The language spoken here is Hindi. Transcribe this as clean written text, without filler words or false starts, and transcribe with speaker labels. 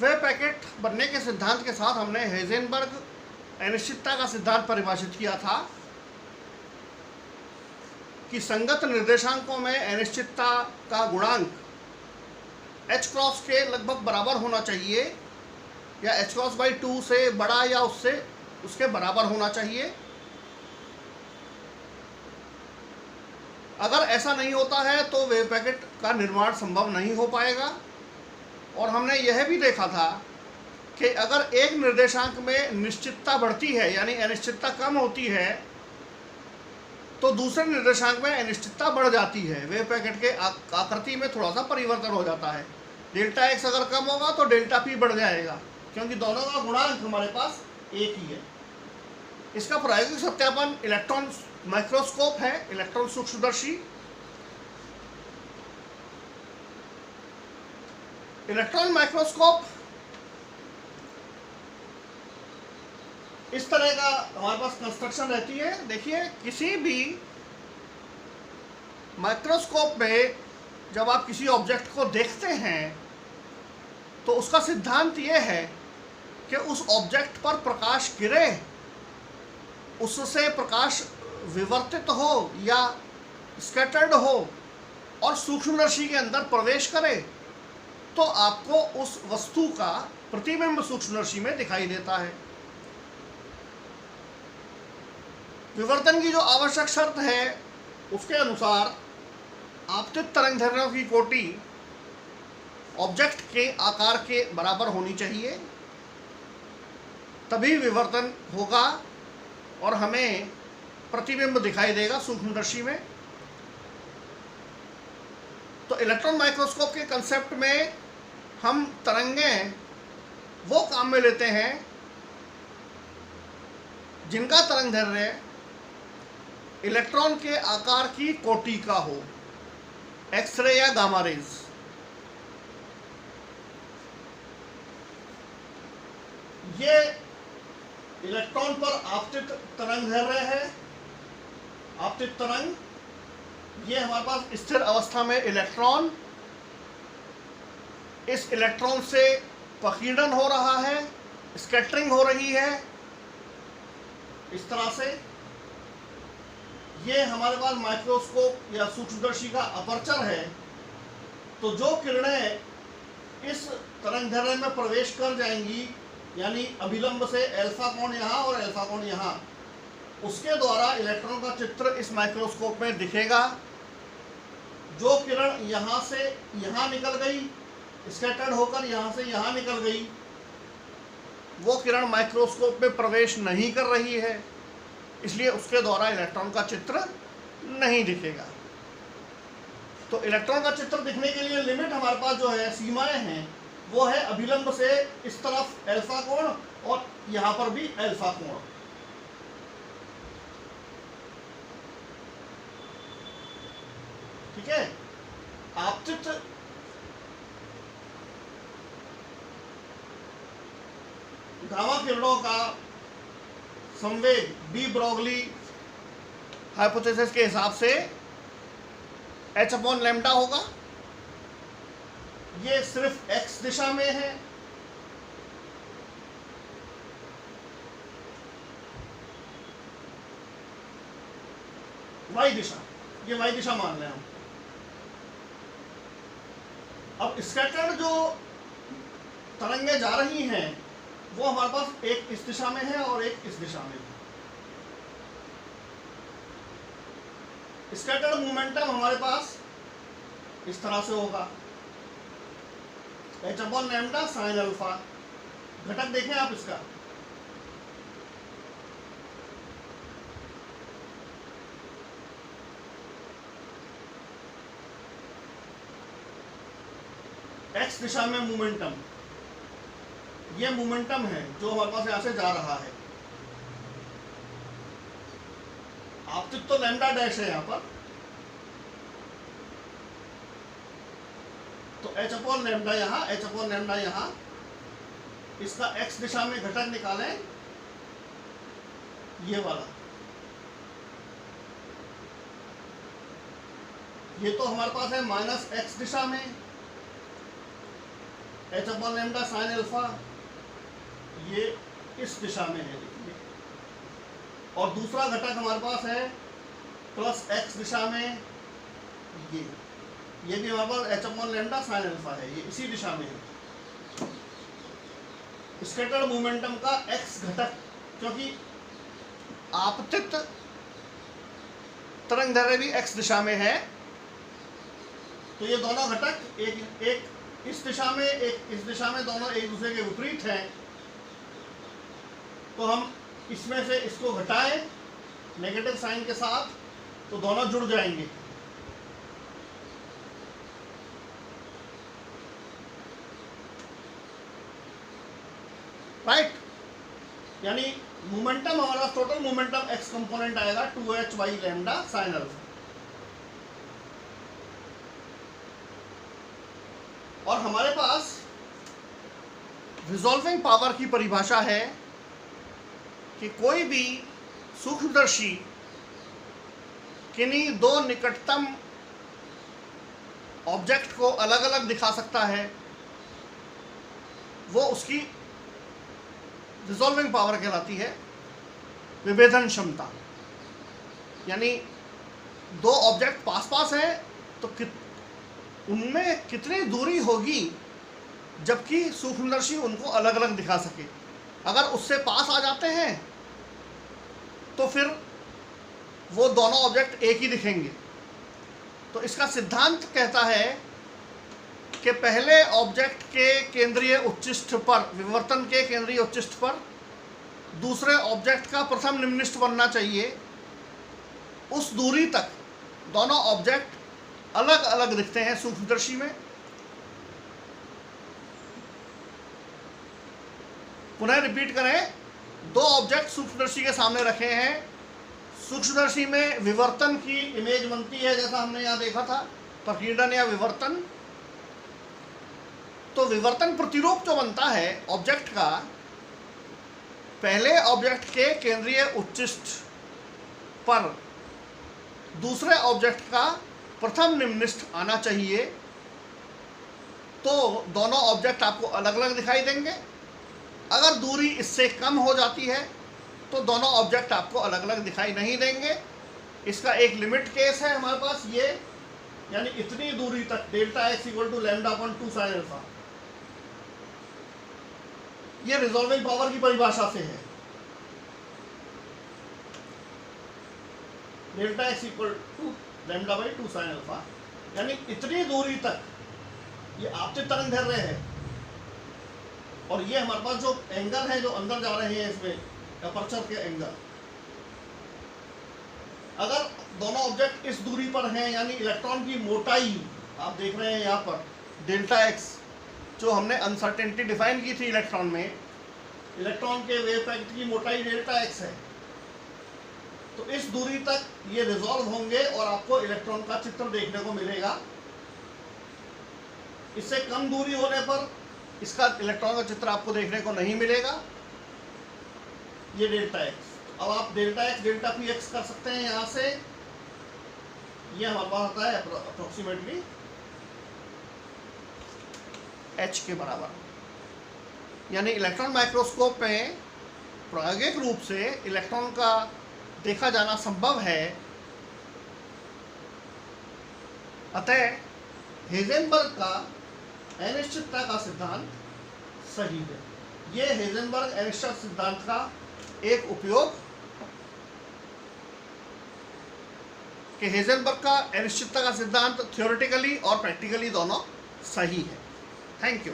Speaker 1: वेव पैकेट बनने के सिद्धांत के साथ हमने हेज़ेनबर्ग अनिश्चितता का सिद्धांत परिभाषित किया था कि संगत निर्देशांकों में अनिश्चितता का गुणांक h क्रॉस के लगभग बराबर होना चाहिए या h क्रॉस बाई 2 से बड़ा या उसके बराबर होना चाहिए। अगर ऐसा नहीं होता है तो वेव पैकेट का निर्माण संभव नहीं हो पाएगा। और हमने यह भी देखा था कि अगर एक निर्देशांक में निश्चितता बढ़ती है यानी अनिश्चितता कम होती है तो दूसरे निर्देशांक में अनिश्चितता बढ़ जाती है। वेव पैकेट के आकृति में थोड़ा सा परिवर्तन हो जाता है। डेल्टा एक्स अगर कम होगा तो डेल्टा पी बढ़ जाएगा, क्योंकि दोनों का गुणांक हमारे पास एक ही है। इसका प्रायोगिक सत्यापन इलेक्ट्रॉन माइक्रोस्कोप है, इलेक्ट्रॉन सूक्ष्मदर्शी। इलेक्ट्रॉन माइक्रोस्कोप इस तरह का हमारे पास कंस्ट्रक्शन रहती है। देखिए, किसी भी माइक्रोस्कोप में जब आप किसी ऑब्जेक्ट को देखते हैं तो उसका सिद्धांत ये है कि उस ऑब्जेक्ट पर प्रकाश गिरे, उससे प्रकाश विवर्तित हो या स्कैटर्ड हो और सूक्ष्मदर्शी के अंदर प्रवेश करे तो आपको उस वस्तु का प्रतिबिंब सूक्ष्मदर्शी में दिखाई देता है। विवर्तन की जो आवश्यक शर्त है उसके अनुसार आपतित तरंगदैर्घ्यों की कोटि ऑब्जेक्ट के आकार के बराबर होनी चाहिए, तभी विवर्तन होगा और हमें प्रतिबिंब दिखाई देगा सूक्ष्मदर्शी में। तो इलेक्ट्रॉन माइक्रोस्कोप के कंसेप्ट में हम तरंगें वो काम में लेते हैं जिनका तरंगदैर्घ्य इलेक्ट्रॉन के आकार की कोटि का हो, एक्सरे या गामा रेज। ये इलेक्ट्रॉन पर आपतित तरंगदैर्घ्य है। आपतित तरंग ये हमारे पास स्थिर अवस्था में इलेक्ट्रॉन, इस इलेक्ट्रॉन से प्रकीर्णन हो रहा है, स्कैटरिंग हो रही है इस तरह से। ये हमारे पास माइक्रोस्कोप या सूक्ष्मदर्शी का अपर्चर है। तो जो किरणें इस तरंगदैर्घ्य में प्रवेश कर जाएंगी यानी अभिलंब से अल्फा कोण यहाँ और अल्फा कोण यहाँ, उसके द्वारा इलेक्ट्रॉन का चित्र इस माइक्रोस्कोप में दिखेगा। जो किरण यहाँ से यहाँ निकल गई, स्कैटर्ड होकर यहाँ से यहाँ निकल गई, वो किरण माइक्रोस्कोप में प्रवेश नहीं कर रही है, इसलिए उसके द्वारा इलेक्ट्रॉन का चित्र नहीं दिखेगा। तो इलेक्ट्रॉन का चित्र दिखने के लिए लिमिट हमारे पास जो है, सीमाएं हैं, वो है अभिलंब से इस तरफ अल्फा कोण और यहाँ पर भी अल्फा कोण। ठीक है। आपतित गामा किरणों का संवेग डी ब्रोगली हाइपोथेसिस के हिसाब से h/λ होगा। ये सिर्फ x दिशा में है। y दिशा, ये y दिशा मान रहे हैं हम। अब स्कैटर्ड जो तरंगें जा रही हैं वो हमारे पास एक इस दिशा में है और एक इस दिशा में है। स्कैटर्ड मोमेंटम हमारे पास इस तरह से होगा, h/λ sin अल्फा। घटक देखें आप इसका, x दिशा में मोमेंटम, ये मोमेंटम है जो हमारे पास यहां से जा रहा है। आपतित तो लैम्डा डैश है यहां पर, तो h/λ यहाँ, h/λ यहाँ। इसका x दिशा में घटक निकालें, ये वाला। ये तो हमारे पास है -x दिशा में, H upon lambda sine alpha ये इस दिशा में है, देखिए। और दूसरा घटक हमारे पास है प्लस एक्स दिशा में, ये भी हमारे पास h upon lambda sine alpha है, ये इसी दिशा में है। स्कैटर्ड मोमेंटम का एक्स घटक, क्योंकि आपतित तरंग दैर्ध्य भी एक्स दिशा में है, तो ये दोनों घटक एक इस दिशा में एक इस दिशा में, दोनों एक दूसरे के विपरीत हैं। तो हम इसमें से इसको घटाएं नेगेटिव साइन के साथ, तो दोनों जुड़ जाएंगे। राइट, यानी मोमेंटम हमारा टोटल मोमेंटम एक्स कंपोनेंट आएगा 2h by lambda sine alpha. और हमारे पास रिजॉल्विंग पावर की परिभाषा है कि कोई भी सूक्ष्मदर्शी किन्हीं दो निकटतम ऑब्जेक्ट को अलग अलग दिखा सकता है, वो उसकी रिजॉल्विंग पावर कहलाती है। विभेदन क्षमता, यानी दो ऑब्जेक्ट पास पास हैं तो उनमें कितनी दूरी होगी जबकि सूक्ष्मदर्शी उनको अलग अलग दिखा सके। अगर उससे पास आ जाते हैं तो फिर वो दोनों ऑब्जेक्ट एक ही दिखेंगे। तो इसका सिद्धांत कहता है कि पहले ऑब्जेक्ट के केंद्रीय उच्चिष्ठ पर, विवर्तन के केंद्रीय उच्चिष्ठ पर दूसरे ऑब्जेक्ट का प्रथम निम्निष्ठ बनना चाहिए। उस दूरी तक दोनों ऑब्जेक्ट अलग अलग दिखते हैं सूक्ष्मदर्शी में। पुनः रिपीट करें, दो ऑब्जेक्ट सूक्ष्मदर्शी के सामने रखे हैं, सूक्ष्मदर्शी में विवर्तन की इमेज बनती है, जैसा हमने यहाँ देखा था, प्रकीर्णन या विवर्तन। तो विवर्तन प्रतिरूप जो बनता है ऑब्जेक्ट का, पहले ऑब्जेक्ट के केंद्रीय उच्चिष्ठ पर दूसरे ऑब्जेक्ट का प्रथम निम्निष्ठ आना चाहिए, तो दोनों ऑब्जेक्ट आपको अलग अलग दिखाई देंगे। अगर दूरी इससे कम हो जाती है तो दोनों ऑब्जेक्ट आपको अलग अलग दिखाई नहीं देंगे। इसका एक लिमिट केस है हमारे पास ये, यानी इतनी दूरी तक delta X equal to lambda upon 2 sine alpha. ये रिजॉल्विंग पावर की परिभाषा से है। Delta X equal to lambda by 2 sine alpha, यानी इतनी दूरी तक ये आपतित तरंग दैर्ध्य है। और ये हमारे पास जो एंगल है जो अंदर जा रहे हैं इसमें अपर्चर के एंगल, अगर दोनों ऑब्जेक्ट इस दूरी पर हैं, यानी इलेक्ट्रॉन की मोटाई आप देख रहे हैं यहाँ पर डेल्टा एक्स, जो हमने अनसर्टेनिटी डिफाइन की थी इलेक्ट्रॉन में, इलेक्ट्रॉन के वेव पैकेट की मोटाई डेल्टा एक्स है। तो इस दूरी तक ये रिजॉल्व होंगे और आपको इलेक्ट्रॉन का चित्र देखने को मिलेगा। इससे कम दूरी होने पर इसका इलेक्ट्रॉन का चित्र आपको देखने को नहीं मिलेगा। ये डेल्टा एक्स। अब आप delta x delta P x कर सकते हैं यहाँ से। ये हमारे पास आता है अप्रोक्सीमेटली एच के बराबर, यानी इलेक्ट्रॉन माइक्रोस्कोप में प्रायोगिक रूप से इलेक्ट्रॉन का देखा जाना संभव है। अतः हेजेनबर्ग का अनिश्चितता का सिद्धांत सही है। यह हेजेनबर्ग अनिश्चित सिद्धांत का एक उपयोग, कि हेजेनबर्ग का अनिश्चितता का सिद्धांत थ्योरेटिकली और प्रैक्टिकली दोनों सही है। Thank you.